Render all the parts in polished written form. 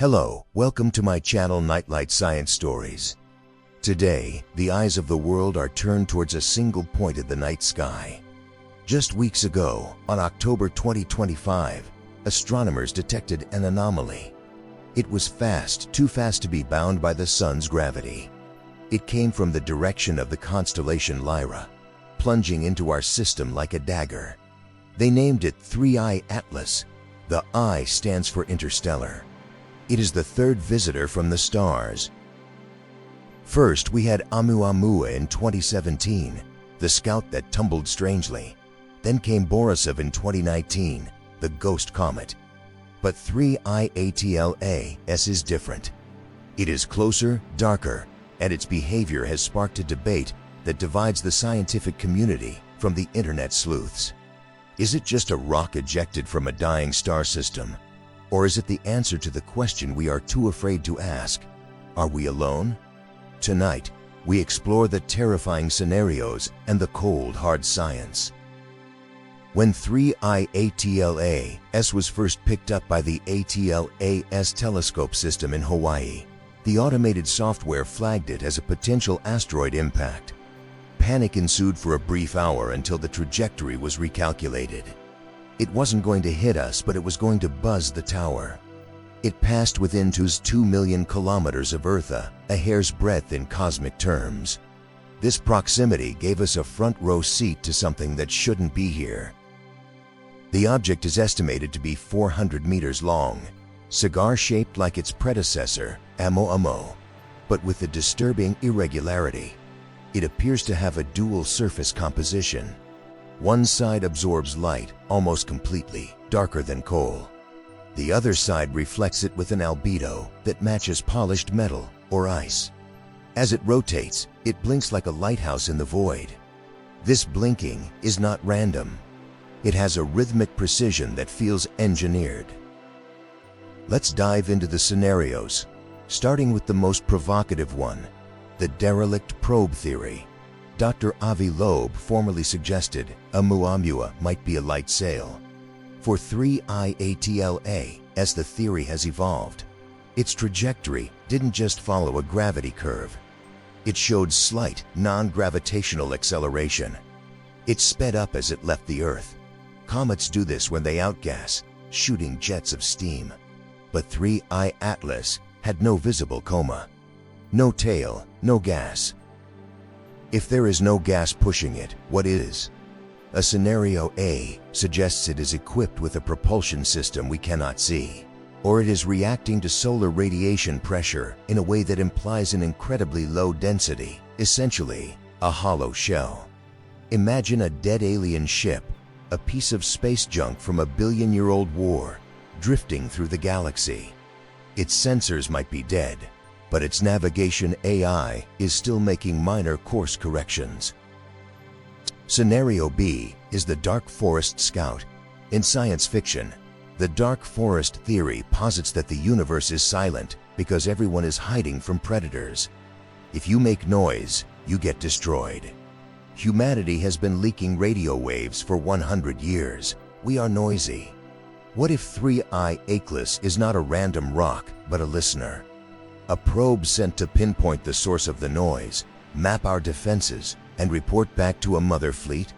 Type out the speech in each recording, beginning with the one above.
Hello, welcome to my channel Nightlight Science Stories. Today, the eyes of the world are turned towards a single point in the night sky. Just weeks ago, on October 2025, astronomers detected an anomaly. It was fast, too fast to be bound by the sun's gravity. It came from the direction of the constellation Lyra, plunging into our system like a dagger. They named it 3IATLAS. The I stands for Interstellar. It is the third visitor from the stars. First, we had Oumuamua in 2017, the scout that tumbled strangely. Then came Borisov in 2019, the ghost comet. But 3IATLAS is different. It is closer, darker, and its behavior has sparked a debate that divides the scientific community from the internet sleuths. Is it just a rock ejected from a dying star system? Or is it the answer to the question we are too afraid to ask? Are we alone? Tonight, we explore the terrifying scenarios and the cold, hard science. When 3IATLAS was first picked up by the ATLAS telescope system in Hawaii, the automated software flagged it as a potential asteroid impact. Panic ensued for a brief hour until the trajectory was recalculated. It wasn't going to hit us, but it was going to buzz the tower. It passed within 2 million kilometers of Earth, a hair's breadth in cosmic terms. This proximity gave us a front row seat to something that shouldn't be here. The object is estimated to be 400 meters long, cigar-shaped like its predecessor, Oumuamua, but with a disturbing irregularity. It appears to have a dual surface composition. One side absorbs light almost completely, darker than coal. The other side reflects it with an albedo that matches polished metal or ice. As it rotates, it blinks like a lighthouse in the void. This blinking is not random. It has a rhythmic precision that feels engineered. Let's dive into the scenarios, starting with the most provocative one, the derelict probe theory. Dr. Avi Loeb formerly suggested Oumuamua might be a light sail. For 3IATLAS, the theory has evolved. Its trajectory didn't just follow a gravity curve. It showed slight, non-gravitational acceleration. It sped up as it left the Earth. Comets do this when they outgas, shooting jets of steam. But 3IATLAS had no visible coma. No tail, no gas. If there is no gas pushing it, what is? A scenario A suggests it is equipped with a propulsion system we cannot see, or it is reacting to solar radiation pressure in a way that implies an incredibly low density, essentially a hollow shell. Imagine a dead alien ship, a piece of space junk from a billion-year-old war, drifting through the galaxy. Its sensors might be dead, but its navigation AI is still making minor course corrections. Scenario B is the Dark Forest Scout. In science fiction, the Dark Forest theory posits that the universe is silent because everyone is hiding from predators. If you make noise, you get destroyed. Humanity has been leaking radio waves for 100 years. We are noisy. What if 3IATLAS is not a random rock, but a listener? A probe sent to pinpoint the source of the noise, map our defenses, and report back to a mother fleet?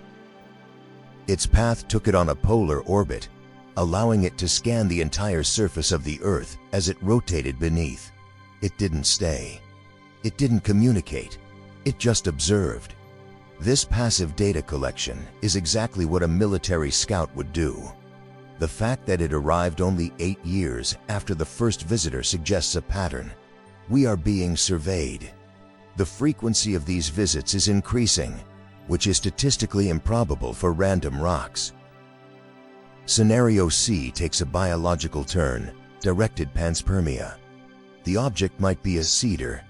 Its path took it on a polar orbit, allowing it to scan the entire surface of the Earth as it rotated beneath. It didn't stay. It didn't communicate. It just observed. This passive data collection is exactly what a military scout would do. The fact that it arrived only 8 years after the first visitor suggests a pattern. We are being surveyed. The frequency of these visits is increasing, which is statistically improbable for random rocks. Scenario C takes a biological turn, directed panspermia. The object might be a cedar.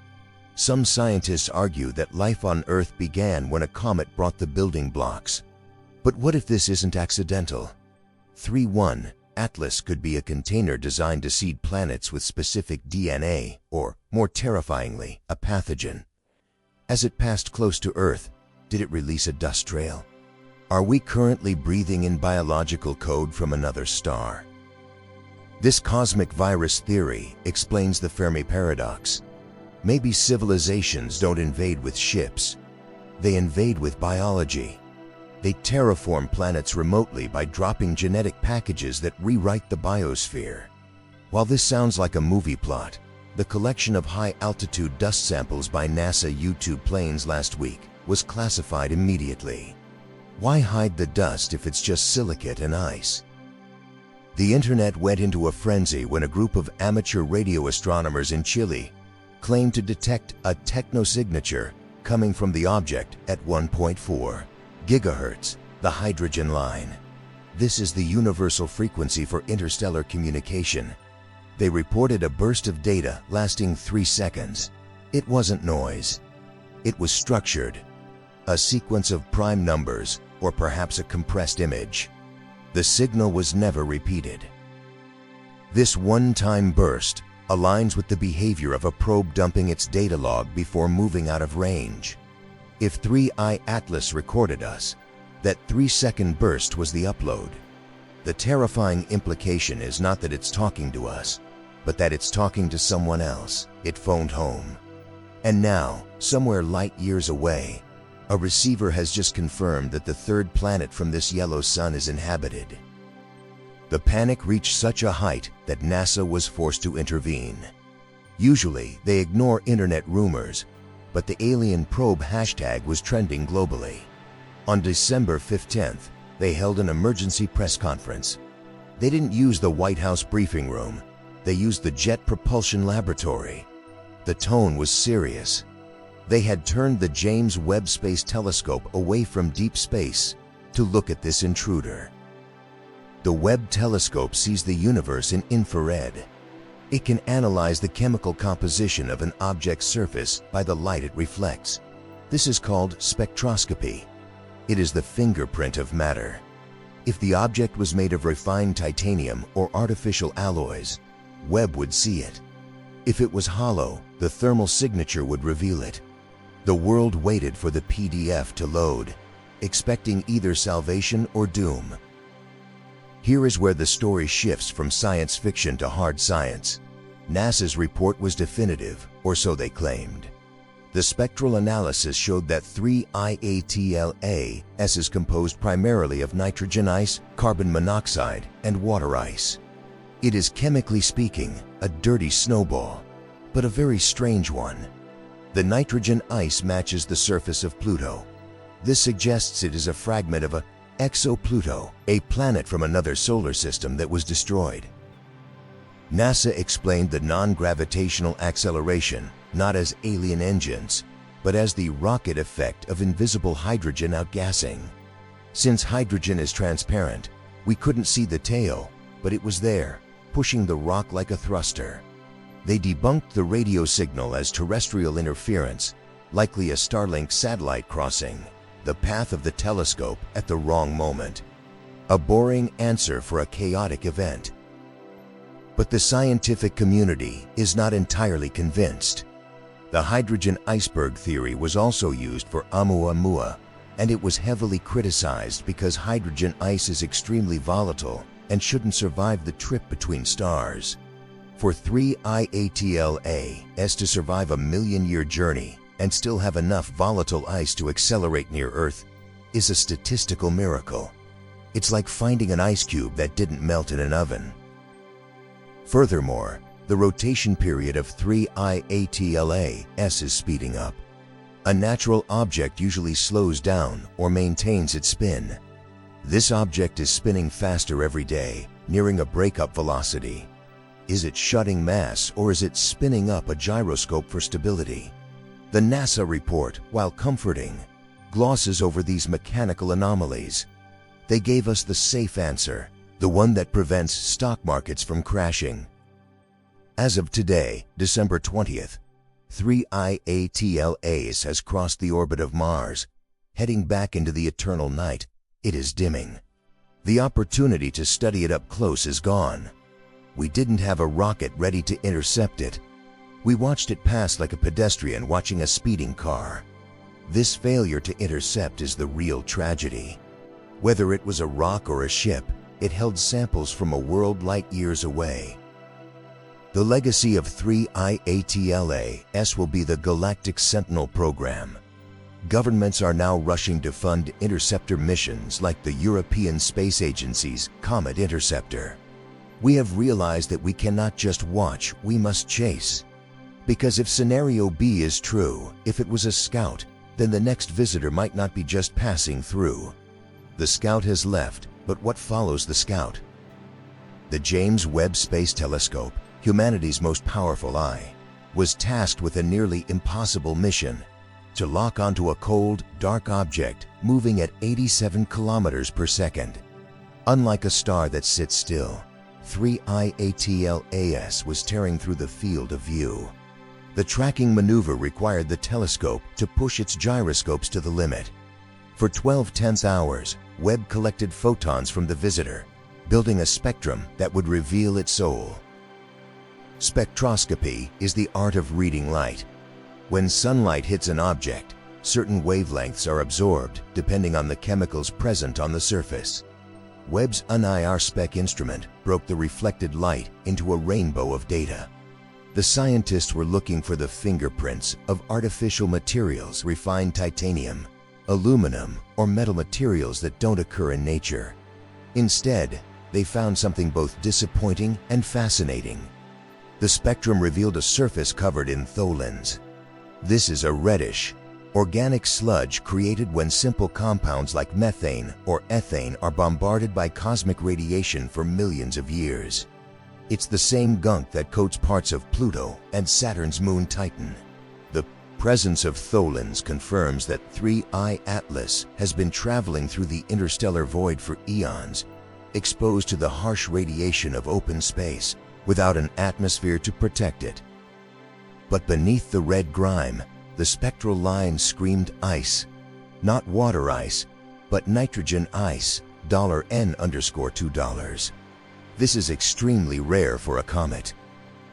Some scientists argue that life on Earth began when a comet brought the building blocks. But what if this isn't accidental? 3IATLAS could be a container designed to seed planets with specific DNA, or, more terrifyingly, a pathogen. As it passed close to Earth, did it release a dust trail? Are we currently breathing in biological code from another star? This cosmic virus theory explains the Fermi paradox. Maybe civilizations don't invade with ships. They invade with biology. They terraform planets remotely by dropping genetic packages that rewrite the biosphere. While this sounds like a movie plot, the collection of high-altitude dust samples by NASA U-2 planes last week was classified immediately. Why hide the dust if it's just silicate and ice? The internet went into a frenzy when a group of amateur radio astronomers in Chile claimed to detect a technosignature coming from the object at 1.4 gigahertz, the hydrogen line. This is the universal frequency for interstellar communication. They reported a burst of data lasting 3 seconds. It wasn't noise. It was structured. A sequence of prime numbers, or perhaps a compressed image. The signal was never repeated. This one-time burst aligns with the behavior of a probe dumping its data log before moving out of range. If 3IATLAS recorded us, that 3-second burst was the upload. The terrifying implication is not that it's talking to us, but that it's talking to someone else. It phoned home. And now, somewhere light years away, a receiver has just confirmed that the third planet from this yellow sun is inhabited. The panic reached such a height that NASA was forced to intervene. Usually, they ignore internet rumors, but the alien probe hashtag was trending globally. On December 15th, they held an emergency press conference. They didn't use the White House briefing room. They used the Jet Propulsion Laboratory. The tone was serious. They had turned the James Webb Space Telescope away from deep space to look at this intruder. The Webb Telescope sees the universe in infrared. It can analyze the chemical composition of an object's surface by the light it reflects. This is called spectroscopy. It is the fingerprint of matter. If the object was made of refined titanium or artificial alloys, Webb would see it. If it was hollow, the thermal signature would reveal it. The world waited for the PDF to load, expecting either salvation or doom. Here is where the story shifts from science fiction to hard science. NASA's report was definitive, or so they claimed. The spectral analysis showed that 3IATLAS is composed primarily of nitrogen ice, carbon monoxide, and water ice. It is, chemically speaking, a dirty snowball, but a very strange one. The nitrogen ice matches the surface of Pluto. This suggests it is a fragment of a exo-Pluto, a planet from another solar system that was destroyed. NASA explained the non-gravitational acceleration not as alien engines, but as the rocket effect of invisible hydrogen outgassing. Since hydrogen is transparent, we couldn't see the tail, but it was there, pushing the rock like a thruster. They debunked the radio signal as terrestrial interference, likely a Starlink satellite crossing the path of the telescope at the wrong moment. A boring answer for a chaotic event. But the scientific community is not entirely convinced. The hydrogen iceberg theory was also used for Oumuamua, and it was heavily criticized because hydrogen ice is extremely volatile and shouldn't survive the trip between stars. For 3IATLAS to survive a million-year journey and still have enough volatile ice to accelerate near Earth is a statistical miracle. It's like finding an ice cube that didn't melt in an oven. Furthermore, the rotation period of 3IATLAS is speeding up. A natural object usually slows down or maintains its spin. This object is spinning faster every day, nearing a breakup velocity. Is it shutting mass, or is it spinning up a gyroscope for stability? The NASA report, while comforting, glosses over these mechanical anomalies. They gave us the safe answer, the one that prevents stock markets from crashing. As of today, December 20th, 3IATLAS has crossed the orbit of Mars, heading back into the eternal night. It is dimming. The opportunity to study it up close is gone. We didn't have a rocket ready to intercept it. We watched it pass like a pedestrian watching a speeding car. This failure to intercept is the real tragedy. Whether it was a rock or a ship, it held samples from a world light years away. The legacy of 3IATLAS will be the Galactic Sentinel program. Governments are now rushing to fund interceptor missions like the European Space Agency's Comet Interceptor. We have realized that we cannot just watch, we must chase. Because if scenario B is true, if it was a scout, then the next visitor might not be just passing through. The scout has left, but what follows the scout? The James Webb Space Telescope, humanity's most powerful eye, was tasked with a nearly impossible mission: to lock onto a cold, dark object moving at 87 kilometers per second. Unlike a star that sits still, 3IATLAS was tearing through the field of view. The tracking maneuver required the telescope to push its gyroscopes to the limit. For 12 tense hours, Webb collected photons from the visitor, building a spectrum that would reveal its soul. Spectroscopy is the art of reading light. When sunlight hits an object, certain wavelengths are absorbed depending on the chemicals present on the surface. Webb's NIR spec instrument broke the reflected light into a rainbow of data. The scientists were looking for the fingerprints of artificial materials, refined titanium, aluminum, or metal materials that don't occur in nature. Instead, they found something both disappointing and fascinating. The spectrum revealed a surface covered in tholins. This is a reddish, organic sludge created when simple compounds like methane or ethane are bombarded by cosmic radiation for millions of years. It's the same gunk that coats parts of Pluto and Saturn's moon Titan. The presence of tholins confirms that 3IATLAS has been traveling through the interstellar void for eons, exposed to the harsh radiation of open space without an atmosphere to protect it. But beneath the red grime, the spectral line screamed ice. Not water ice, but nitrogen ice, $N_2. This is extremely rare for a comet.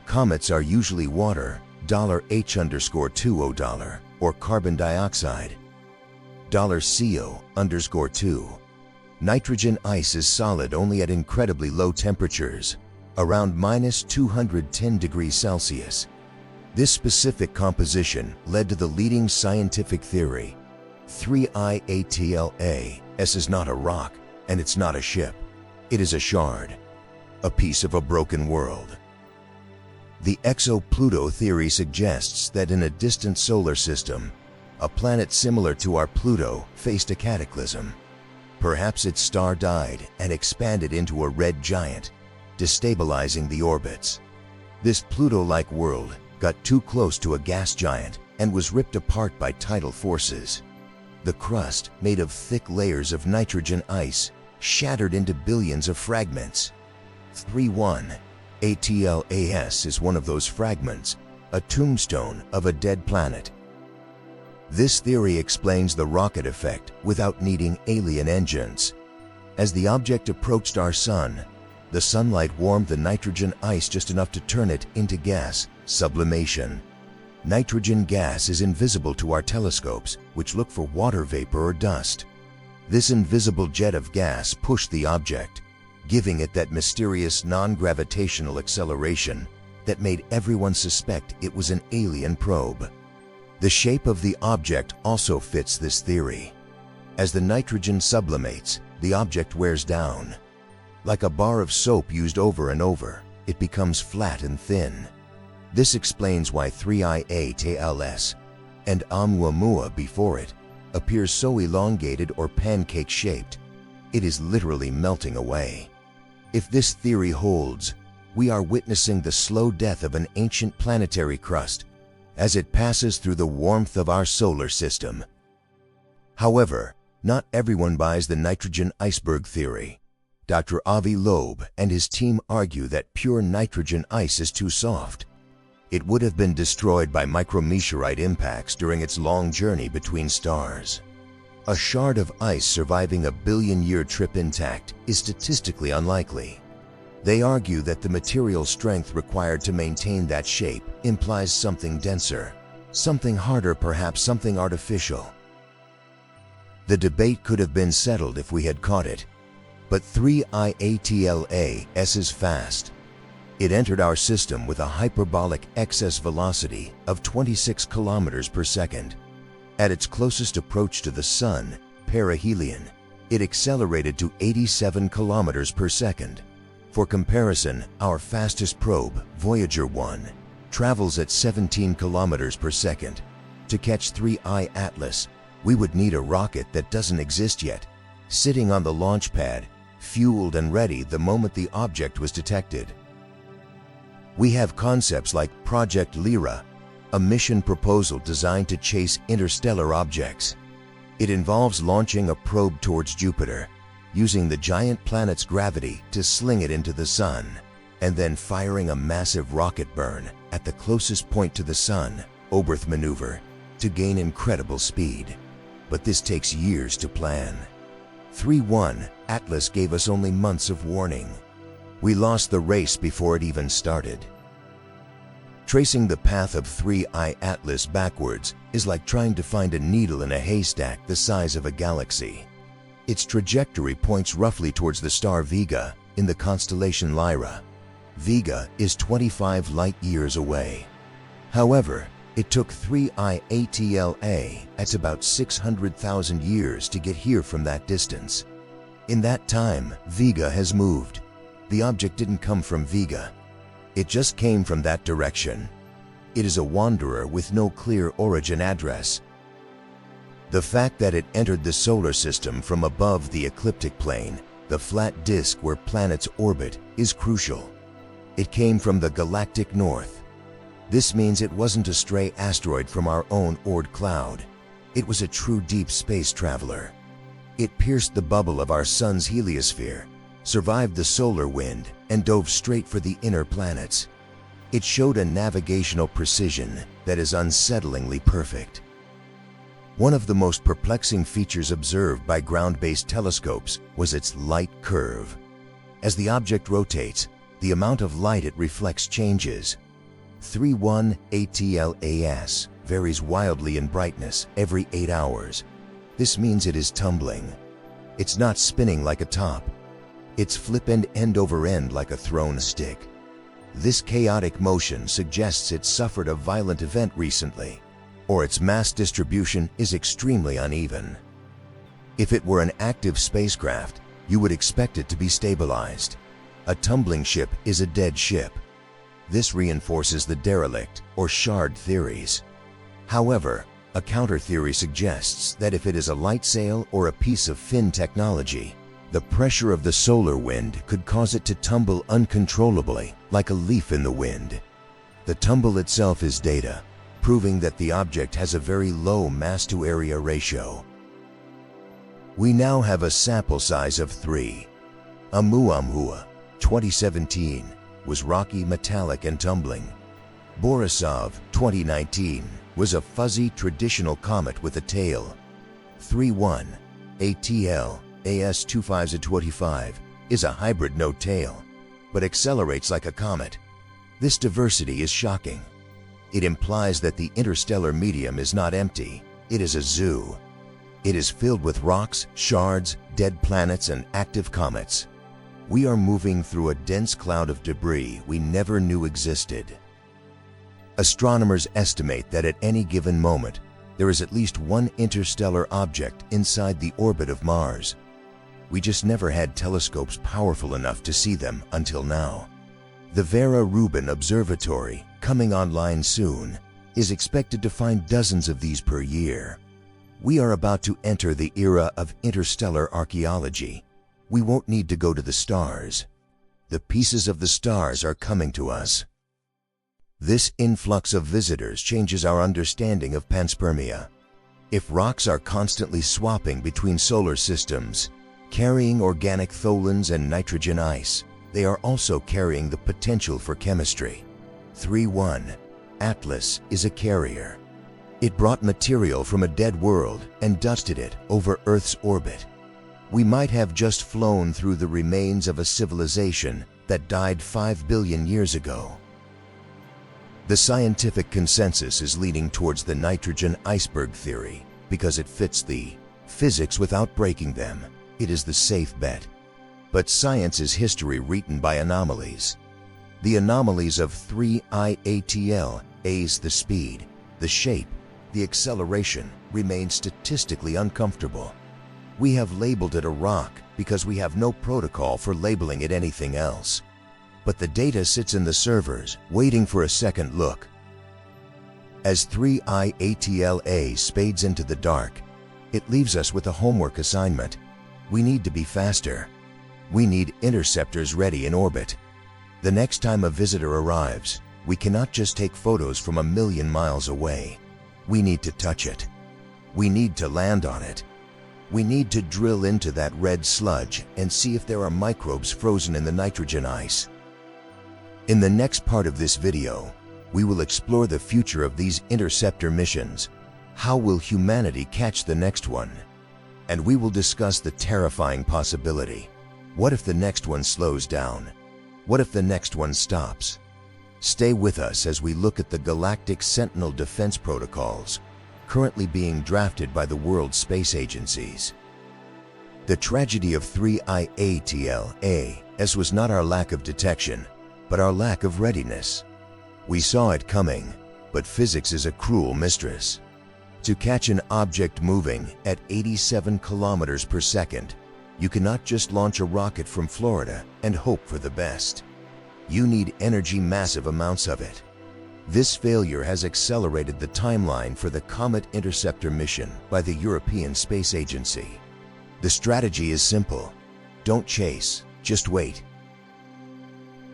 Comets are usually water, $H_20, or carbon dioxide, $CO_2. Nitrogen ice is solid only at incredibly low temperatures, around -210 degrees Celsius. This specific composition led to the leading scientific theory: 3IATLAS is not a rock, and it's not a ship. It is a shard, a piece of a broken world. The exo-Pluto theory suggests that in a distant solar system, a planet similar to our Pluto faced a cataclysm. Perhaps its star died and expanded into a red giant, destabilizing the orbits. This Pluto-like world got too close to a gas giant and was ripped apart by tidal forces. The crust, made of thick layers of nitrogen ice, shattered into billions of fragments. 3IATLAS is one of those fragments, a tombstone of a dead planet. This theory explains the rocket effect without needing alien engines. As the object approached our sun, the sunlight warmed the nitrogen ice just enough to turn it into gas, sublimation. Nitrogen gas is invisible to our telescopes, which look for water vapor or dust. This invisible jet of gas pushed the object, giving it that mysterious non-gravitational acceleration that made everyone suspect it was an alien probe. The shape of the object also fits this theory. As the nitrogen sublimates, the object wears down. Like a bar of soap used over and over, it becomes flat and thin. This explains why 3IATLAS, and Oumuamua before it, appears so elongated or pancake-shaped. It is literally melting away. If this theory holds, we are witnessing the slow death of an ancient planetary crust as it passes through the warmth of our solar system. However, not everyone buys the nitrogen iceberg theory. Dr. Avi Loeb and his team argue that pure nitrogen ice is too soft. It would have been destroyed by micrometeorite impacts during its long journey between stars. A shard of ice surviving a billion-year trip intact is statistically unlikely. They argue that the material strength required to maintain that shape implies something denser, something harder, perhaps something artificial. The debate could have been settled if we had caught it. But 3IATLAS is fast. It entered our system with a hyperbolic excess velocity of 26 kilometers per second. At its closest approach to the Sun, perihelion, it accelerated to 87 kilometers per second. For comparison, our fastest probe, Voyager 1, travels at 17 kilometers per second. To catch 3IATLAS, we would need a rocket that doesn't exist yet, sitting on the launch pad, fueled and ready the moment the object was detected. We have concepts like Project Lyra, a mission proposal designed to chase interstellar objects. It involves launching a probe towards Jupiter, using the giant planet's gravity to sling it into the Sun, and then firing a massive rocket burn at the closest point to the Sun, Oberth maneuver, to gain incredible speed. But this takes years to plan. 3IATLAS gave us only months of warning. We lost the race before it even started. Tracing the path of 3IATLAS backwards is like trying to find a needle in a haystack the size of a galaxy. Its trajectory points roughly towards the star Vega in the constellation Lyra. Vega is 25 light-years away. However, it took 3IATLAS about 600,000 years to get here from that distance. In that time, Vega has moved. The object didn't come from Vega. It just came from that direction. It is a wanderer with no clear origin address. The fact that it entered the solar system from above the ecliptic plane, the flat disk where planets orbit, is crucial. It came from the galactic north. This means it wasn't a stray asteroid from our own Oort cloud. It was a true deep space traveler. It pierced the bubble of our Sun's heliosphere, survived the solar wind, and dove straight for the inner planets. It showed a navigational precision that is unsettlingly perfect. One of the most perplexing features observed by ground-based telescopes was its light curve. As the object rotates, the amount of light it reflects changes. 3IATLAS varies wildly in brightness every 8 hours. This means it is tumbling. It's not spinning like a top. It's flipping end over end like a thrown stick. This chaotic motion suggests it suffered a violent event recently, or its mass distribution is extremely uneven. If it were an active spacecraft, you would expect it to be stabilized. A tumbling ship is a dead ship. This reinforces the derelict or shard theories. However, a counter-theory suggests that if it is a light sail or a piece of fin technology, the pressure of the solar wind could cause it to tumble uncontrollably, like a leaf in the wind. The tumble itself is data, proving that the object has a very low mass-to-area ratio. We now have a sample size of 3. Oumuamua, 2017, was rocky, metallic, and tumbling. Borisov, 2019, was a fuzzy, traditional comet with a tail. 3IATLAS is a hybrid no tail, but accelerates like a comet. This diversity is shocking. It implies that the interstellar medium is not empty, it is a zoo. It is filled with rocks, shards, dead planets, and active comets. We are moving through a dense cloud of debris we never knew existed. Astronomers estimate that at any given moment, there is at least one interstellar object inside the orbit of Mars. We just never had telescopes powerful enough to see them until now. The Vera Rubin Observatory, coming online soon, is expected to find dozens of these per year. We are about to enter the era of interstellar archaeology. We won't need to go to the stars. The pieces of the stars are coming to us. This influx of visitors changes our understanding of panspermia. If rocks are constantly swapping between solar systems, carrying organic tholins and nitrogen ice, they are also carrying the potential for chemistry. 3IATLAS is a carrier. It brought material from a dead world and dusted it over Earth's orbit. We might have just flown through the remains of a civilization that died 5 billion years ago. The scientific consensus is leaning towards the nitrogen iceberg theory because it fits the physics without breaking them. It is the safe bet. But science is history written by anomalies. The anomalies of 3IATLAS, the speed, the shape, the acceleration, remain statistically uncomfortable. We have labeled it a rock because we have no protocol for labeling it anything else. But the data sits in the servers, waiting for a second look. As 3IATLAS spades into the dark, it leaves us with a homework assignment. We need to be faster. We need interceptors ready in orbit. The next time a visitor arrives, we cannot just take photos from 1,000,000 miles away. We need to touch it. We need to land on it. We need to drill into that red sludge and see if there are microbes frozen in the nitrogen ice. In the next part of this video, we will explore the future of these interceptor missions. How will humanity catch the next one? And we will discuss the terrifying possibility. What if the next one slows down? What if the next one stops? Stay with us as we look at the Galactic Sentinel defense protocols, currently being drafted by the world space agencies. The tragedy of 3IATLAS was not our lack of detection, but our lack of readiness. We saw it coming, but physics is a cruel mistress. To catch an object moving at 87 kilometers per second, you cannot just launch a rocket from Florida and hope for the best. You need energy, massive amounts of it. This failure has accelerated the timeline for the Comet Interceptor mission by the European Space Agency. The strategy is simple. Don't chase, just wait.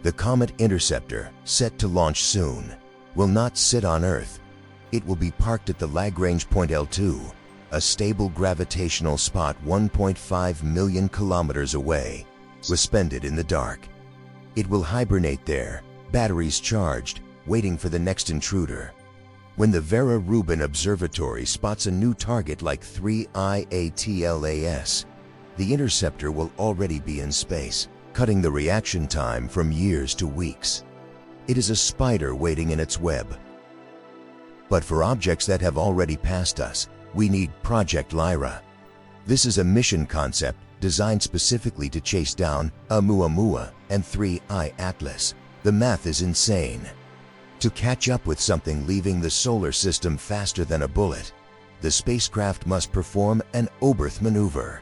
The Comet Interceptor, set to launch soon, will not sit on Earth. It will be parked at the Lagrange point L2, a stable gravitational spot 1.5 million kilometers away, suspended in the dark. It will hibernate there, batteries charged, waiting for the next intruder. When the Vera Rubin Observatory spots a new target like 3IATLAS, the interceptor will already be in space, cutting the reaction time from years to weeks. It is a spider waiting in its web. But for objects that have already passed us, we need Project Lyra. This is a mission concept designed specifically to chase down Oumuamua and 3IATLAS. The math is insane. To catch up with something leaving the solar system faster than a bullet, the spacecraft must perform an Oberth maneuver.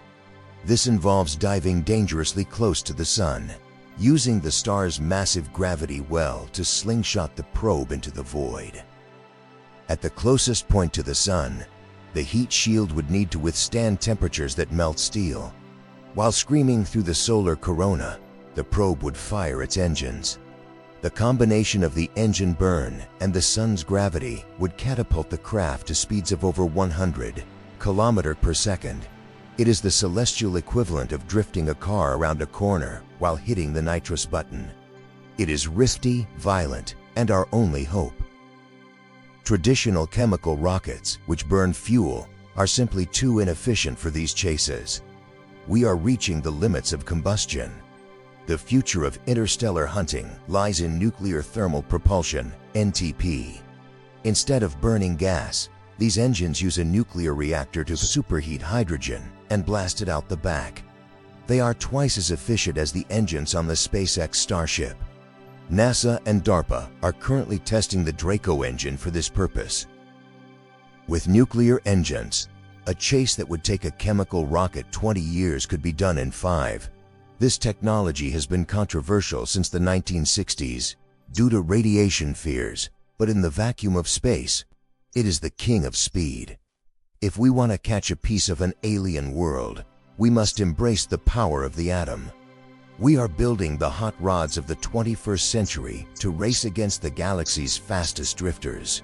This involves diving dangerously close to the Sun, using the star's massive gravity well to slingshot the probe into the void. At the closest point to the Sun, the heat shield would need to withstand temperatures that melt steel. While screaming through the solar corona, the probe would fire its engines. The combination of the engine burn and the Sun's gravity would catapult the craft to speeds of over 100 kilometers per second. It is the celestial equivalent of drifting a car around a corner while hitting the nitrous button. It is risky, violent, and our only hope. Traditional chemical rockets, which burn fuel, are simply too inefficient for these chases. We are reaching the limits of combustion. The future of interstellar hunting lies in nuclear thermal propulsion, NTP. Instead of burning gas, these engines use a nuclear reactor to superheat hydrogen and blast it out the back. They are twice as efficient as the engines on the SpaceX Starship. NASA and DARPA are currently testing the Draco engine for this purpose. With nuclear engines, a chase that would take a chemical rocket 20 years could be done in 5. This technology has been controversial since the 1960s due to radiation fears, but in the vacuum of space, it is the king of speed. If we want to catch a piece of an alien world, we must embrace the power of the atom. We are building the hot rods of the 21st century to race against the galaxy's fastest drifters.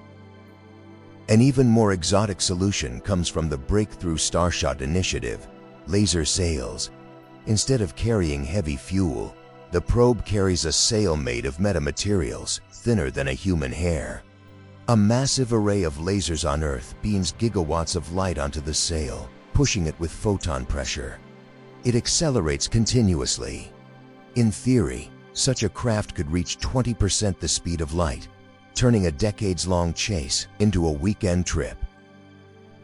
An even more exotic solution comes from the Breakthrough Starshot initiative, laser sails. Instead of carrying heavy fuel, the probe carries a sail made of metamaterials, thinner than a human hair. A massive array of lasers on Earth beams gigawatts of light onto the sail, pushing it with photon pressure. It accelerates continuously. In theory, such a craft could reach 20% the speed of light, turning a decades-long chase into a weekend trip.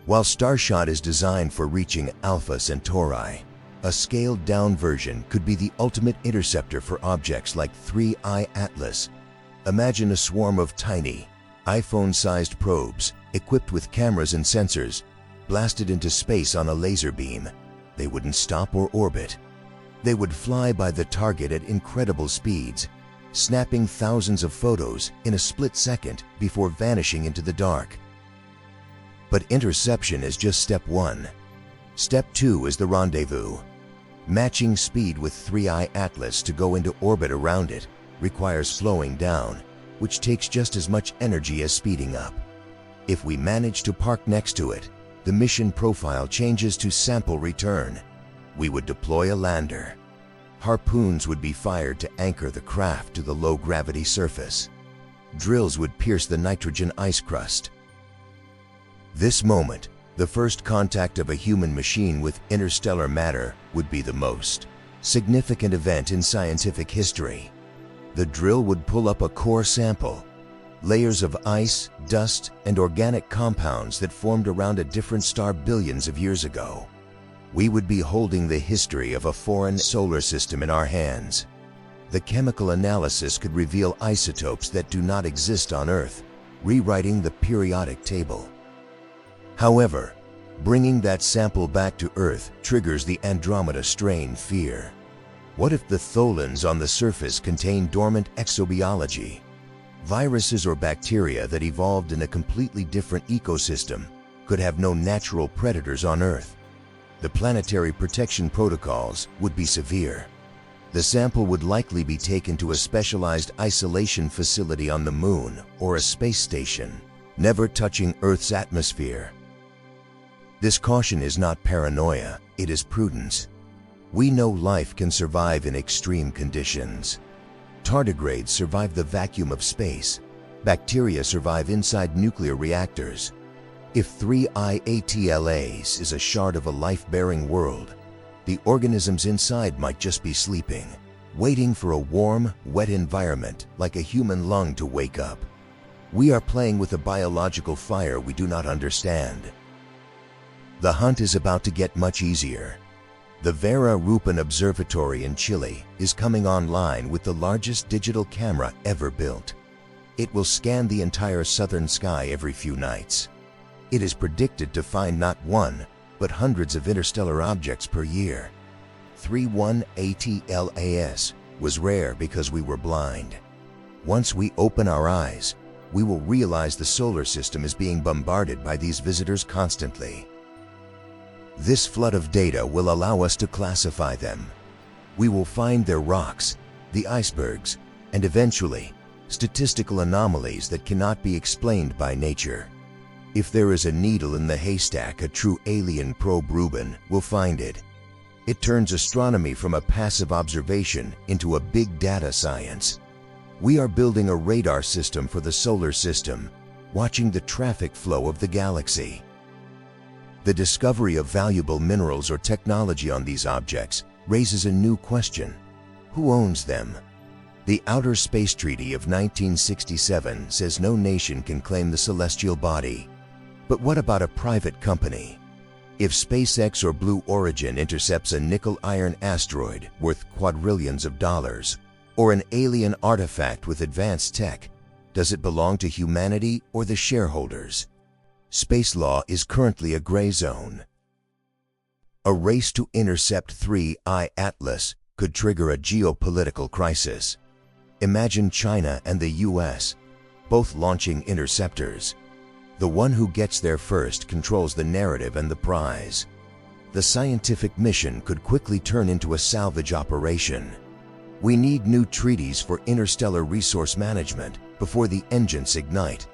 While Starshot is designed for reaching Alpha Centauri, A scaled-down version could be the ultimate interceptor for objects like 3IATLAS. Imagine a swarm of tiny, iPhone-sized probes, equipped with cameras and sensors, blasted into space on a laser beam. They wouldn't stop or orbit. They would fly by the target at incredible speeds, snapping thousands of photos in a split second before vanishing into the dark. But interception is just step one. Step two is the rendezvous. Matching speed with 3IATLAS to go into orbit around it requires slowing down, which takes just as much energy as speeding up. If we manage to park next to it, the mission profile changes to sample return. We would deploy a lander. Harpoons would be fired to anchor the craft to the low-gravity surface. Drills would pierce the nitrogen ice crust. This moment, the first contact of a human machine with interstellar matter, would be the most significant event in scientific history. The drill would pull up a core sample, layers of ice, dust, and organic compounds that formed around a different star billions of years ago. We would be holding the history of a foreign solar system in our hands. The chemical analysis could reveal isotopes that do not exist on Earth, rewriting the periodic table. However, bringing that sample back to Earth triggers the Andromeda strain fear. What if the tholins on the surface contain dormant exobiology? Viruses or bacteria that evolved in a completely different ecosystem could have no natural predators on Earth. The planetary protection protocols would be severe. The sample would likely be taken to a specialized isolation facility on the Moon or a space station, never touching Earth's atmosphere. This caution is not paranoia, it is prudence. We know life can survive in extreme conditions. Tardigrades survive the vacuum of space. Bacteria survive inside nuclear reactors. If 3IATLAS is a shard of a life-bearing world, the organisms inside might just be sleeping, waiting for a warm, wet environment like a human lung to wake up. We are playing with a biological fire we do not understand. The hunt is about to get much easier. The Vera Rupin Observatory in Chile is coming online with the largest digital camera ever built. It will scan the entire southern sky every few nights. It is predicted to find not one, but hundreds of interstellar objects per year. 3IATLAS was rare because we were blind. Once we open our eyes, we will realize the solar system is being bombarded by these visitors constantly. This flood of data will allow us to classify them. We will find their rocks, the icebergs, and eventually, statistical anomalies that cannot be explained by nature. If there is a needle in the haystack, a true alien probe Rubin will find it. It turns astronomy from a passive observation into a big data science. We are building a radar system for the solar system, watching the traffic flow of the galaxy. The discovery of valuable minerals or technology on these objects raises a new question. Who owns them? The Outer Space Treaty of 1967 says no nation can claim the celestial body. But what about a private company? If SpaceX or Blue Origin intercepts a nickel-iron asteroid worth quadrillions of dollars, or an alien artifact with advanced tech, does it belong to humanity or the shareholders? Space law is currently a gray zone. A race to intercept 3IATLAS could trigger a geopolitical crisis. Imagine China and the US, both launching interceptors. The one who gets there first controls the narrative and the prize. The scientific mission could quickly turn into a salvage operation. We need new treaties for interstellar resource management before the engines ignite.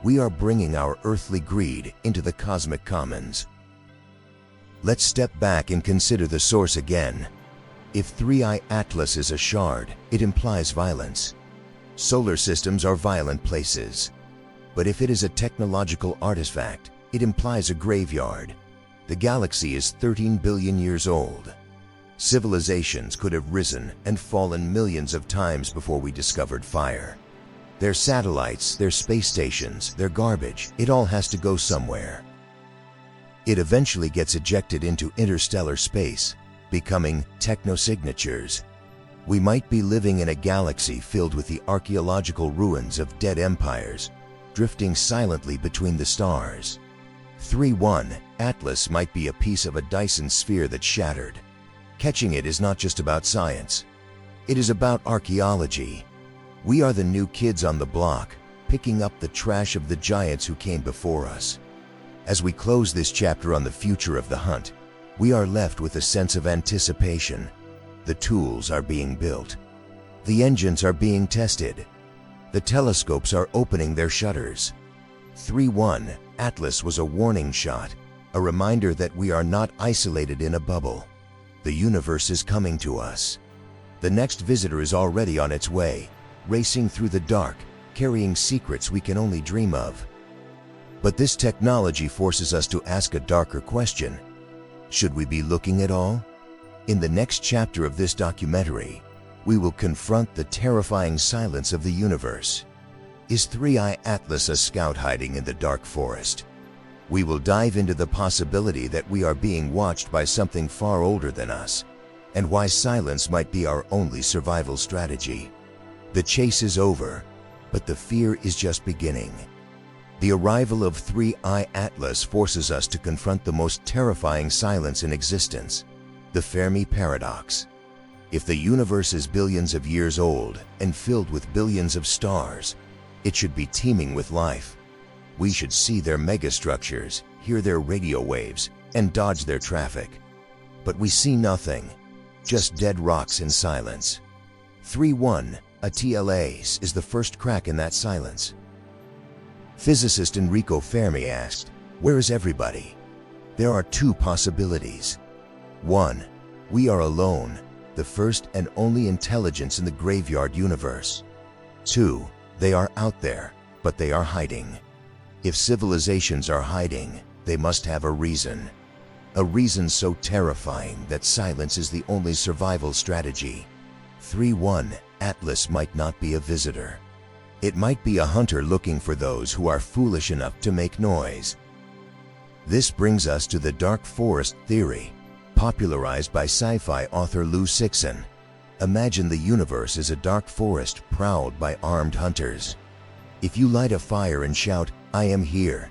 We are bringing our earthly greed into the cosmic commons. Let's step back and consider the source again. If 3IATLAS is a shard, it implies violence. Solar systems are violent places. But if it is a technological artifact, it implies a graveyard. The galaxy is 13 billion years old. Civilizations could have risen and fallen millions of times before we discovered fire. Their satellites, their space stations, their garbage, it all has to go somewhere. It eventually gets ejected into interstellar space, becoming technosignatures. We might be living in a galaxy filled with the archaeological ruins of dead empires, drifting silently between the stars. 3IATLAS might be a piece of a Dyson sphere that shattered. Catching it is not just about science. It is about archaeology. We are the new kids on the block, picking up the trash of the giants who came before us. As we close this chapter on the future of the hunt, we are left with a sense of anticipation. The tools are being built. The engines are being tested. The telescopes are opening their shutters. 3IATLAS was a warning shot, a reminder that we are not isolated in a bubble. The universe is coming to us. The next visitor is already on its way, racing through the dark, carrying secrets we can only dream of. But this technology forces us to ask a darker question. Should we be looking at all? In the next chapter of this documentary, we will confront the terrifying silence of the universe. Is 3IATLAS a scout hiding in the dark forest? We will dive into the possibility that we are being watched by something far older than us, and why silence might be our only survival strategy. The chase is over, but the fear is just beginning. The arrival of 3IATLAS forces us to confront the most terrifying silence in existence, the Fermi paradox. If the universe is billions of years old and filled with billions of stars, it should be teeming with life. We should see their megastructures, hear their radio waves, and dodge their traffic. But we see nothing, just dead rocks and silence. 3IATLAS is the first crack in that silence. Physicist Enrico Fermi asked, "Where is everybody?" There are two possibilities. 1. We are alone, the first and only intelligence in the graveyard universe. 2. They are out there, but they are hiding. If civilizations are hiding, they must have a reason. A reason so terrifying that silence is the only survival strategy. 3IATLAS might not be a visitor. It might be a hunter looking for those who are foolish enough to make noise. This brings us to the dark forest theory, popularized by sci-fi author Lou Sixon. Imagine the universe as a dark forest prowled by armed hunters. If you light a fire and shout, "I am here,"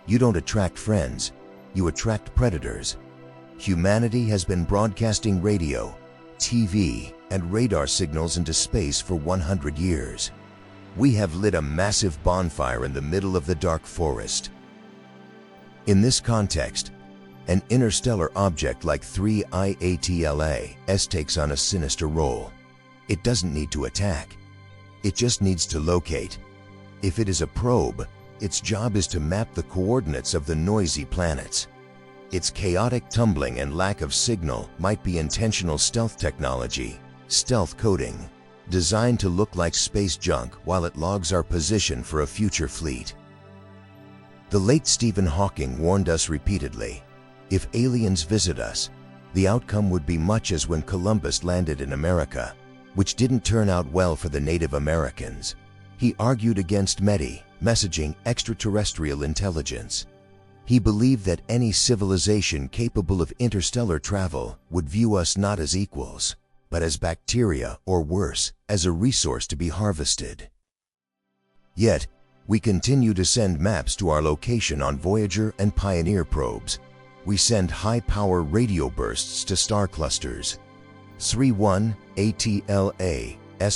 you don't attract friends, you attract predators. Humanity has been broadcasting radio, TV, and radar signals into space for 100 years. We have lit a massive bonfire in the middle of the dark forest. In this context, an interstellar object like 3IATLAS takes on a sinister role. It doesn't need to attack. It just needs to locate. If it is a probe, its job is to map the coordinates of the noisy planets. Its chaotic tumbling and lack of signal might be intentional stealth technology, stealth coding, designed to look like space junk while it logs our position for a future fleet. The late Stephen Hawking warned us repeatedly, if aliens visit us, the outcome would be much as when Columbus landed in America, which didn't turn out well for the Native Americans. He argued against METI, messaging extraterrestrial intelligence. He believed that any civilization capable of interstellar travel would view us not as equals, but as bacteria or worse, as a resource to be harvested. Yet, we continue to send maps to our location on Voyager and Pioneer probes. We send high-power radio bursts to star clusters. 3IATLAS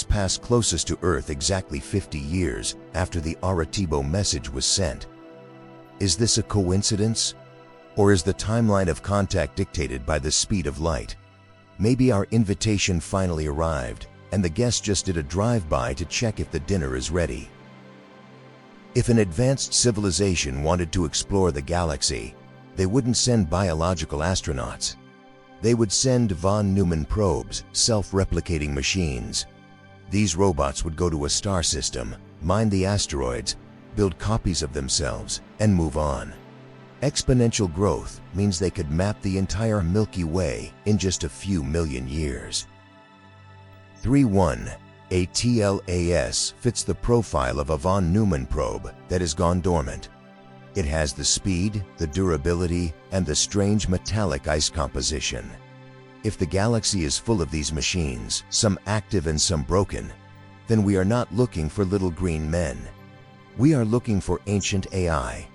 passed closest to Earth exactly 50 years after the Arecibo message was sent. Is this a coincidence? Or is the timeline of contact dictated by the speed of light? Maybe our invitation finally arrived, and the guest just did a drive-by to check if the dinner is ready. If an advanced civilization wanted to explore the galaxy, they wouldn't send biological astronauts. They would send von Neumann probes, self-replicating machines. These robots would go to a star system, mine the asteroids, build copies of themselves, and move on. Exponential growth means they could map the entire Milky Way in just a few million years. 3IATLAS fits the profile of a von Neumann probe that has gone dormant. It has the speed, the durability, and the strange metallic ice composition. If the galaxy is full of these machines, some active and some broken, then we are not looking for little green men. We are looking for ancient AI,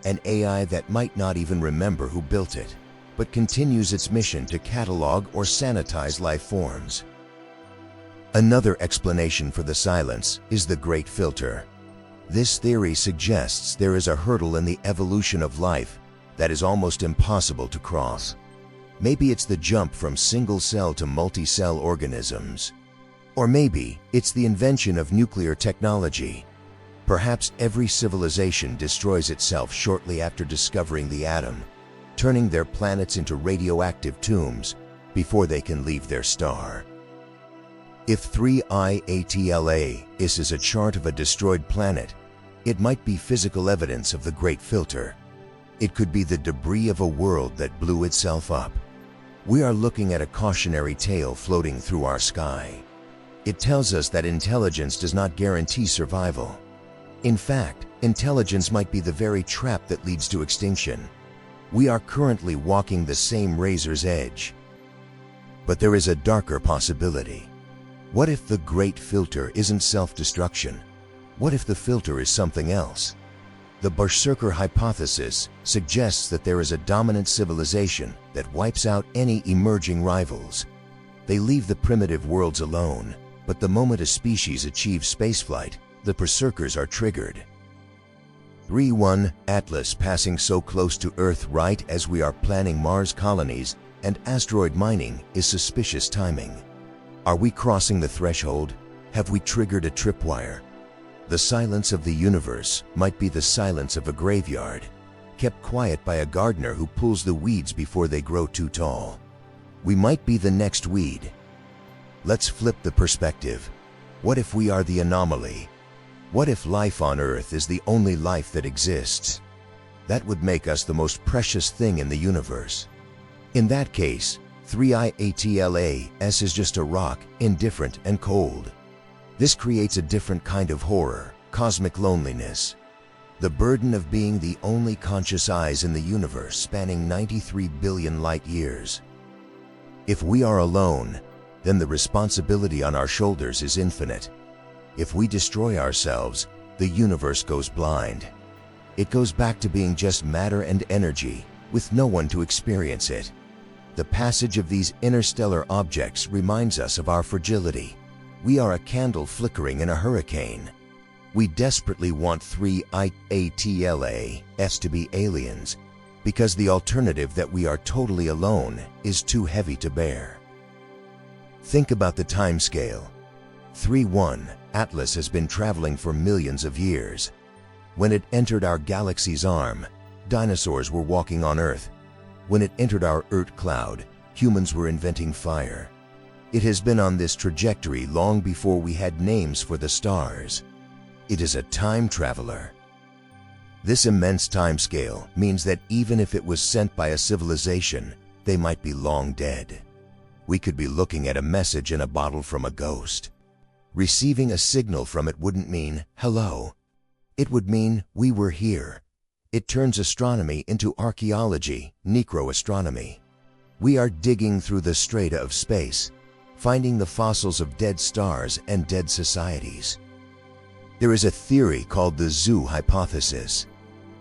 an AI that might not even remember who built it, but continues its mission to catalog or sanitize life forms. Another explanation for the silence is the Great Filter. This theory suggests there is a hurdle in the evolution of life that is almost impossible to cross. Maybe it's the jump from single-cell to multi-cell organisms. Or maybe it's the invention of nuclear technology. Perhaps every civilization destroys itself shortly after discovering the atom, turning their planets into radioactive tombs before they can leave their star. If 3IATLAS is a chart of a destroyed planet, it might be physical evidence of the Great Filter. It could be the debris of a world that blew itself up. We are looking at a cautionary tale floating through our sky. It tells us that intelligence does not guarantee survival. In fact, intelligence might be the very trap that leads to extinction. We are currently walking the same razor's edge. But there is a darker possibility. What if the Great Filter isn't self-destruction? What if the filter is something else? The Berserker hypothesis suggests that there is a dominant civilization that wipes out any emerging rivals. They leave the primitive worlds alone, but the moment a species achieves spaceflight, the Berserkers are triggered. 3IATLAS passing so close to Earth right as we are planning Mars colonies and asteroid mining is suspicious timing. Are we crossing the threshold? Have we triggered a tripwire? The silence of the universe might be the silence of a graveyard, kept quiet by a gardener who pulls the weeds before they grow too tall. We might be the next weed. Let's flip the perspective. What if we are the anomaly? What if life on Earth is the only life that exists? That would make us the most precious thing in the universe. In that case, 3IATLAS is just a rock, indifferent and cold. This creates a different kind of horror, cosmic loneliness. The burden of being the only conscious eyes in the universe spanning 93 billion light years. If we are alone, then the responsibility on our shoulders is infinite. If we destroy ourselves, the universe goes blind. It goes back to being just matter and energy, with no one to experience it. The passage of these interstellar objects reminds us of our fragility. We are a candle flickering in a hurricane. We desperately want 3IATLAS to be aliens, because the alternative that we are totally alone is too heavy to bear. Think about the timescale. 3IATLAS has been traveling for millions of years. When it entered our galaxy's arm, dinosaurs were walking on Earth. When it entered our Oort cloud, humans were inventing fire. It has been on this trajectory long before we had names for the stars. It is a time traveler. This immense timescale means that even if it was sent by a civilization, they might be long dead. We could be looking at a message in a bottle from a ghost. Receiving a signal from it wouldn't mean hello. It would mean we were here. It turns astronomy into archaeology, necroastronomy. We are digging through the strata of space, finding the fossils of dead stars and dead societies. There is a theory called the zoo hypothesis.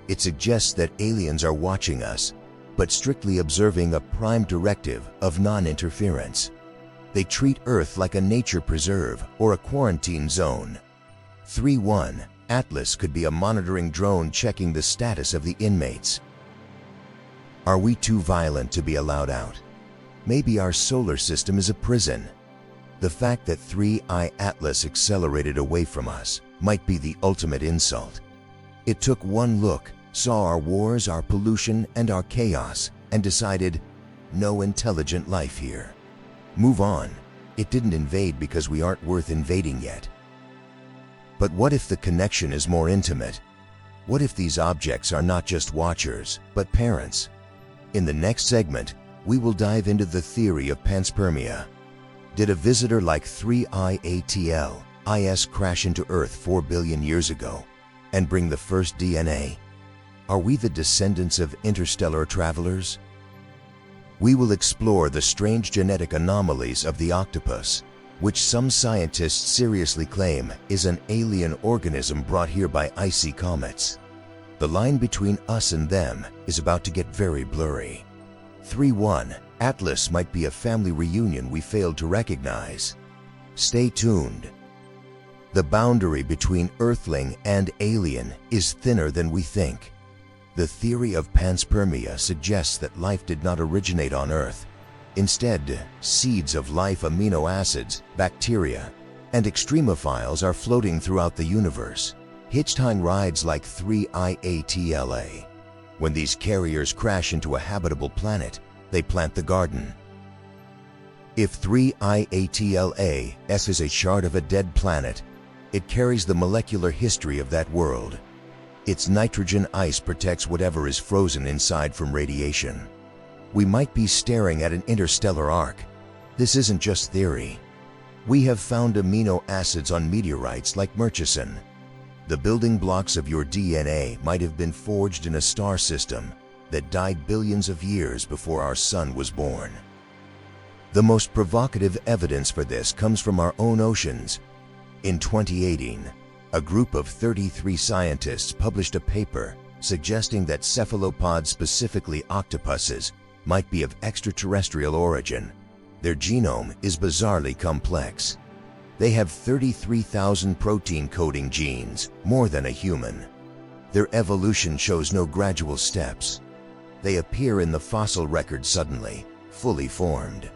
It suggests that aliens are watching us, but strictly observing a prime directive of non-interference. They treat Earth like a nature preserve or a quarantine zone. 3IATLAS could be a monitoring drone checking the status of the inmates. Are we too violent to be allowed out? Maybe our solar system is a prison. The fact that 3IATLAS accelerated away from us might be the ultimate insult. It took one look, saw our wars, our pollution, and our chaos, and decided, no intelligent life here. Move on. It didn't invade because we aren't worth invading yet. But what if the connection is more intimate? What if these objects are not just watchers, but parents? In the next segment, we will dive into the theory of panspermia. Did a visitor like 3IATLAS crash into Earth 4 billion years ago and bring the first DNA? Are we the descendants of interstellar travelers? We will explore the strange genetic anomalies of the octopus, which some scientists seriously claim is an alien organism brought here by icy comets. The line between us and them is about to get very blurry. 3IATLAS might be a family reunion we failed to recognize. Stay tuned. The boundary between Earthling and alien is thinner than we think. The theory of panspermia suggests that life did not originate on Earth. Instead, seeds of life, amino acids, bacteria, and extremophiles are floating throughout the universe, hitchhing rides like 3IATLA. When these carriers crash into a habitable planet, they plant the garden. If 3IATLAS is a shard of a dead planet, it carries the molecular history of that world. Its nitrogen ice protects whatever is frozen inside from radiation. We might be staring at an interstellar arc. This isn't just theory. We have found amino acids on meteorites like Murchison. The building blocks of your DNA might have been forged in a star system that died billions of years before our sun was born. The most provocative evidence for this comes from our own oceans. In 2018, a group of 33 scientists published a paper suggesting that cephalopods, specifically octopuses, might be of extraterrestrial origin. Their genome is bizarrely complex. They have 33,000 protein-coding genes, more than a human. Their evolution shows no gradual steps. They appear in the fossil record suddenly, fully formed.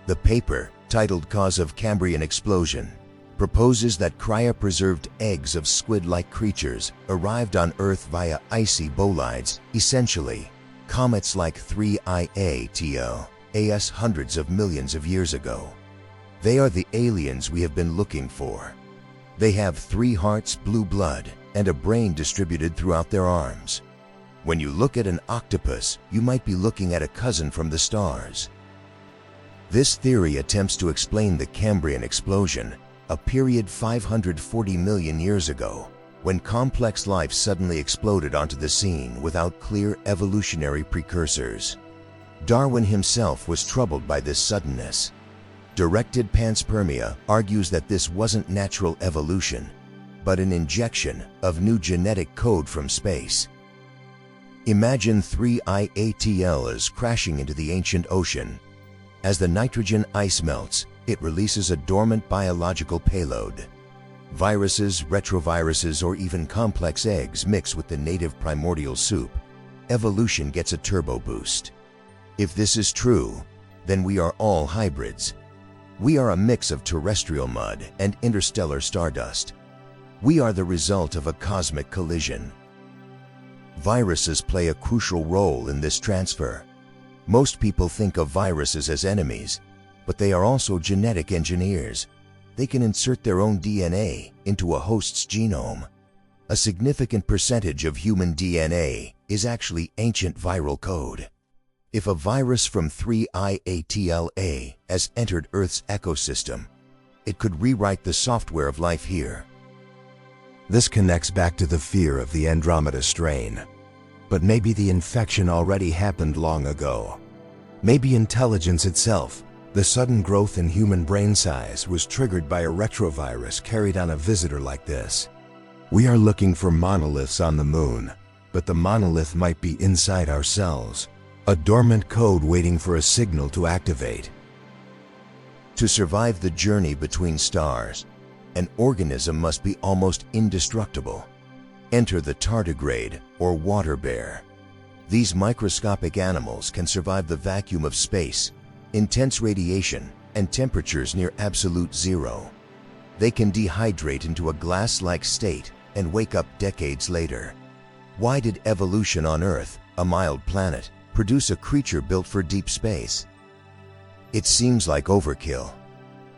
The paper, titled Cause of Cambrian Explosion, proposes that cryopreserved eggs of squid-like creatures arrived on Earth via icy bolides, essentially comets like 3IATLAS hundreds of millions of years ago. They are the aliens we have been looking for. They have 3 hearts, blue blood, and a brain distributed throughout their arms. When you look at an octopus, you might be looking at a cousin from the stars. This theory attempts to explain the Cambrian explosion, a period 540 million years ago, when complex life suddenly exploded onto the scene without clear evolutionary precursors. Darwin himself was troubled by this suddenness. Directed Panspermia argues that this wasn't natural evolution, but an injection of new genetic code from space. Imagine 3IATLAS crashing into the ancient ocean. As the nitrogen ice melts, it releases a dormant biological payload. Viruses, retroviruses, or even complex eggs mix with the native primordial soup. Evolution gets a turbo boost. If this is true, then we are all hybrids. We are a mix of terrestrial mud and interstellar stardust. We are the result of a cosmic collision. Viruses play a crucial role in this transfer. Most people think of viruses as enemies, but they are also genetic engineers. They can insert their own DNA into a host's genome. A significant percentage of human DNA is actually ancient viral code. If a virus from 3IATLA has entered Earth's ecosystem, it could rewrite the software of life here. This connects back to the fear of the Andromeda strain. But maybe the infection already happened long ago. Maybe intelligence itself, the sudden growth in human brain size, was triggered by a retrovirus carried on a visitor like this. We are looking for monoliths on the moon, but the monolith might be inside our cells, a dormant code waiting for a signal to activate. To survive the journey between stars, an organism must be almost indestructible. Enter the tardigrade, or water bear. These microscopic animals can survive the vacuum of space, intense radiation, and temperatures near absolute zero. They can dehydrate into a glass-like state and wake up decades later. Why did evolution on Earth, a mild planet, produce a creature built for deep space? It seems like overkill.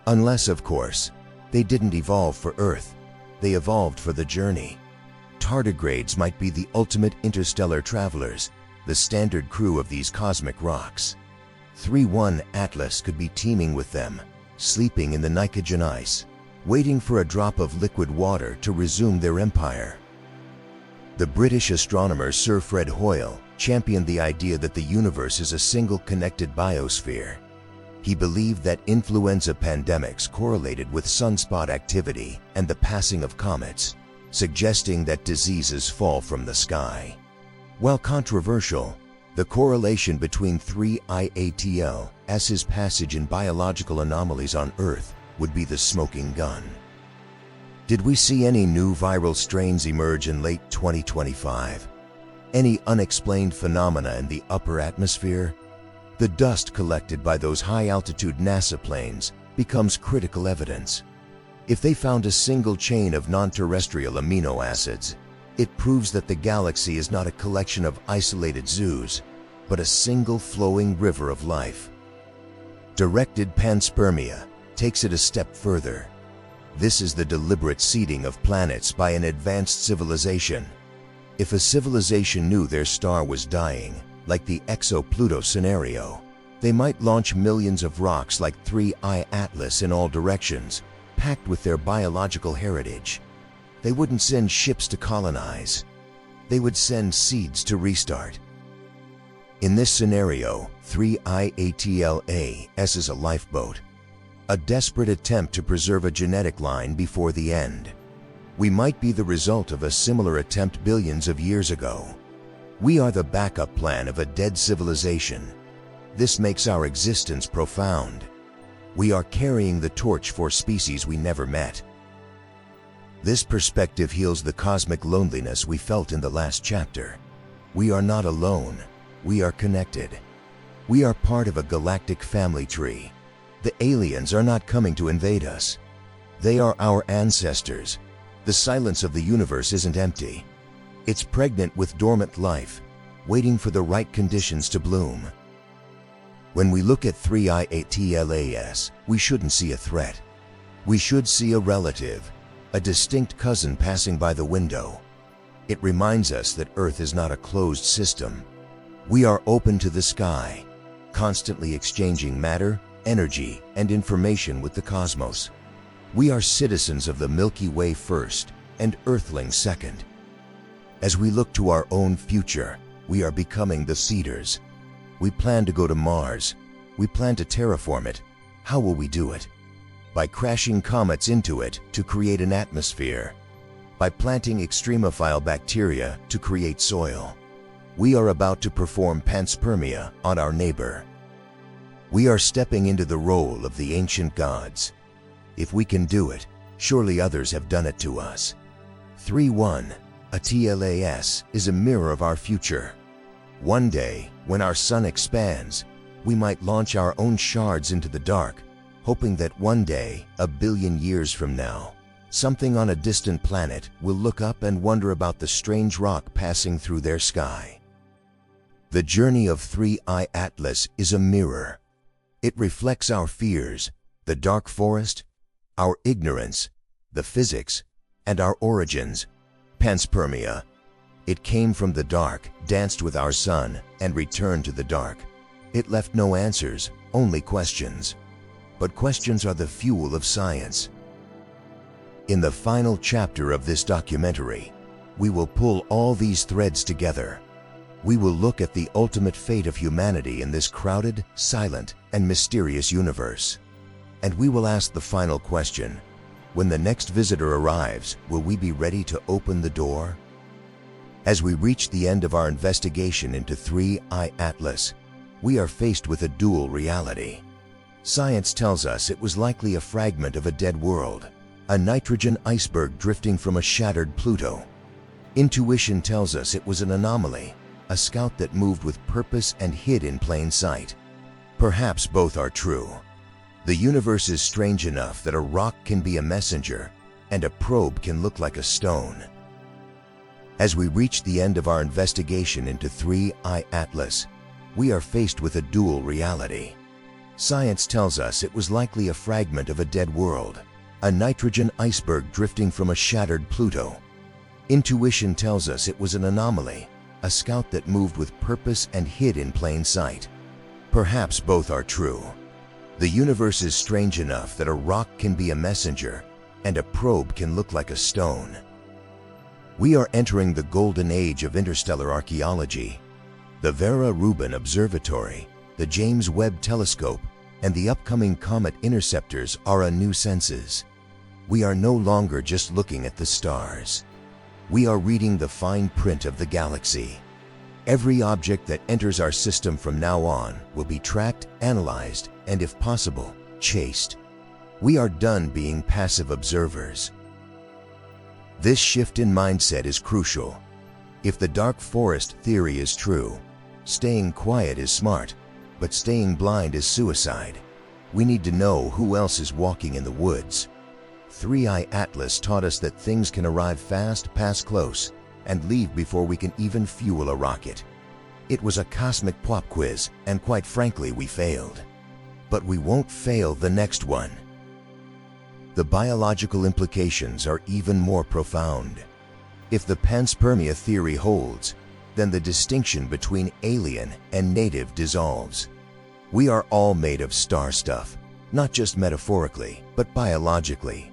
Unless, of course, they didn't evolve for Earth. They evolved for the journey. Tardigrades might be the ultimate interstellar travelers, the standard crew of these cosmic rocks. 3IATLAS could be teeming with them, sleeping in the nitrogen ice, waiting for a drop of liquid water to resume their empire. The British astronomer Sir Fred Hoyle championed the idea that the universe is a single connected biosphere. He believed that influenza pandemics correlated with sunspot activity and the passing of comets, suggesting that diseases fall from the sky. While controversial, the correlation between 3IATLAS's passage in biological anomalies on Earth would be the smoking gun. Did we see any new viral strains emerge in late 2025? Any unexplained phenomena in the upper atmosphere? The dust collected by those high-altitude NASA planes becomes critical evidence. If they found a single chain of non-terrestrial amino acids, it proves that the galaxy is not a collection of isolated zoos, but a single flowing river of life. Directed panspermia takes it a step further. This is the deliberate seeding of planets by an advanced civilization. If a civilization knew their star was dying, like the exo-Pluto scenario, they might launch millions of rocks like 3IATLAS in all directions, packed with their biological heritage. They wouldn't send ships to colonize. They would send seeds to restart. In this scenario, 3IATLAS is a lifeboat, a desperate attempt to preserve a genetic line before the end. We might be the result of a similar attempt billions of years ago. We are the backup plan of a dead civilization. This makes our existence profound. We are carrying the torch for species we never met. This perspective heals the cosmic loneliness we felt in the last chapter. We are not alone. We are connected. We are part of a galactic family tree. The aliens are not coming to invade us. They are our ancestors. The silence of the universe isn't empty. It's pregnant with dormant life, waiting for the right conditions to bloom. When we look at 3IATLAS, we shouldn't see a threat. We should see a relative, a distinct cousin passing by the window. It reminds us that Earth is not a closed system. We are open to the sky, constantly exchanging matter, energy, and information with the cosmos. We are citizens of the Milky Way first, and Earthlings second. As we look to our own future, we are becoming the seeders. We plan to go to Mars. We plan to terraform it. How will we do it? By crashing comets into it to create an atmosphere. By planting extremophile bacteria to create soil. We are about to perform panspermia on our neighbor. We are stepping into the role of the ancient gods. If we can do it, surely others have done it to us. 3IATLAS is a mirror of our future. One day, when our sun expands, we might launch our own shards into the dark, hoping that one day, a billion years from now, something on a distant planet will look up and wonder about the strange rock passing through their sky. The journey of 3IATLAS is a mirror. It reflects our fears, the dark forest, our ignorance, the physics, and our origins. Panspermia. It came from the dark, danced with our sun, and returned to the dark. It left no answers, only questions. But questions are the fuel of science. In the final chapter of this documentary, we will pull all these threads together. We will look at the ultimate fate of humanity in this crowded, silent, and mysterious universe. And we will ask the final question: when the next visitor arrives, will we be ready to open the door? As we reach the end of our investigation into 3IATLAS, we are faced with a dual reality. Science tells us it was likely a fragment of a dead world, a nitrogen iceberg drifting from a shattered Pluto. Intuition tells us it was an anomaly, a scout that moved with purpose and hid in plain sight. Perhaps both are true. The universe is strange enough that a rock can be a messenger, and a probe can look like a stone. As we reach the end of our investigation into 3IATLAS, we are faced with a dual reality. Science tells us it was likely a fragment of a dead world, a nitrogen iceberg drifting from a shattered Pluto. Intuition tells us it was an anomaly, a scout that moved with purpose and hid in plain sight. Perhaps both are true. The universe is strange enough that a rock can be a messenger, and a probe can look like a stone. We are entering the golden age of interstellar archaeology. The Vera Rubin Observatory, the James Webb Telescope, and the upcoming comet Interceptors are new senses. We are no longer just looking at the stars. We are reading the fine print of the galaxy. Every object that enters our system from now on will be tracked, analyzed, and if possible, chased. We are done being passive observers. This shift in mindset is crucial. If the dark forest theory is true, staying quiet is smart, but staying blind is suicide. We need to know who else is walking in the woods. 3IATLAS taught us that things can arrive fast, pass close, and leave before we can even fuel a rocket. It was a cosmic pop quiz, and quite frankly, we failed. But we won't fail the next one. The biological implications are even more profound. If the Panspermia theory holds, then the distinction between alien and native dissolves. We are all made of star stuff, not just metaphorically, but biologically.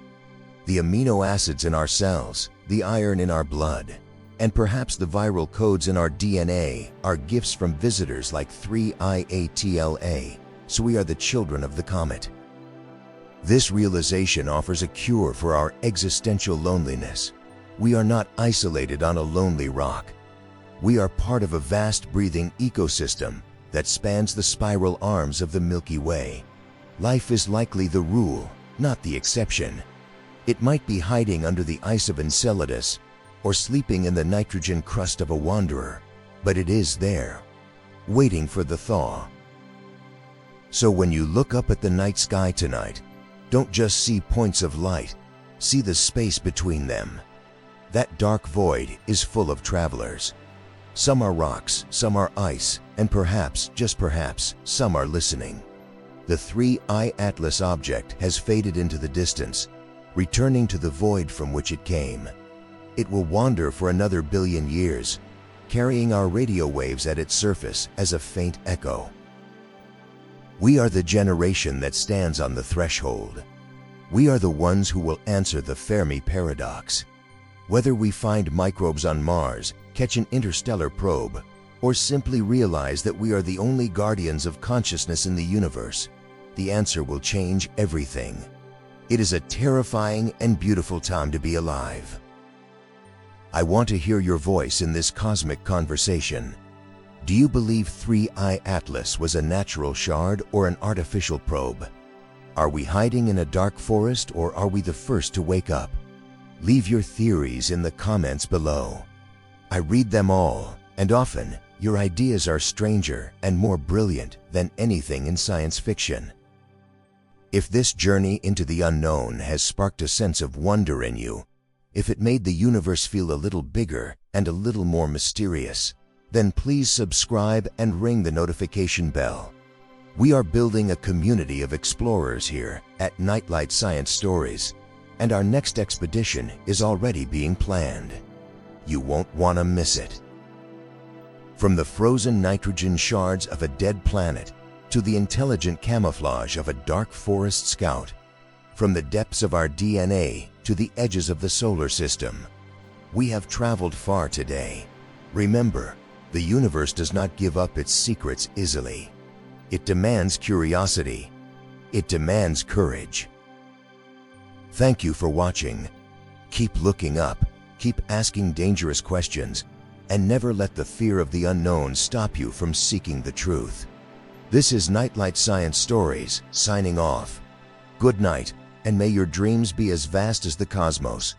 The amino acids in our cells, the iron in our blood, and perhaps the viral codes in our DNA are gifts from visitors like 3IATLAS, so we are the children of the comet. This realization offers a cure for our existential loneliness. We are not isolated on a lonely rock. We are part of a vast breathing ecosystem that spans the spiral arms of the Milky Way. Life is likely the rule, not the exception. It might be hiding under the ice of Enceladus or sleeping in the nitrogen crust of a wanderer, but it is there, waiting for the thaw. So when you look up at the night sky tonight, don't just see points of light, see the space between them. That dark void is full of travelers. Some are rocks, some are ice, and perhaps, just perhaps, some are listening. The 3IATLAS object has faded into the distance, returning to the void from which it came. It will wander for another billion years, carrying our radio waves at its surface as a faint echo. We are the generation that stands on the threshold. We are the ones who will answer the Fermi paradox. Whether we find microbes on Mars, catch an interstellar probe, or simply realize that we are the only guardians of consciousness in the universe, the answer will change everything. It is a terrifying and beautiful time to be alive. I want to hear your voice in this cosmic conversation. Do you believe 3IATLAS was a natural shard or an artificial probe? Are we hiding in a dark forest, or are we the first to wake up? Leave your theories in the comments below. I read them all, and often your ideas are stranger and more brilliant than anything in science fiction. If this journey into the unknown has sparked a sense of wonder in you, if it made the universe feel a little bigger and a little more mysterious, then please subscribe and ring the notification bell. We are building a community of explorers here at Nightlight Science Stories, and our next expedition is already being planned. You won't want to miss it. From the frozen nitrogen shards of a dead planet to the intelligent camouflage of a dark forest scout, from the depths of our DNA to the edges of the solar system, we have traveled far today. Remember, the universe does not give up its secrets easily. It demands curiosity. It demands courage. Thank you for watching. Keep looking up, keep asking dangerous questions, and never let the fear of the unknown stop you from seeking the truth. This is Nightlight Science Stories, signing off. Good night, and may your dreams be as vast as the cosmos.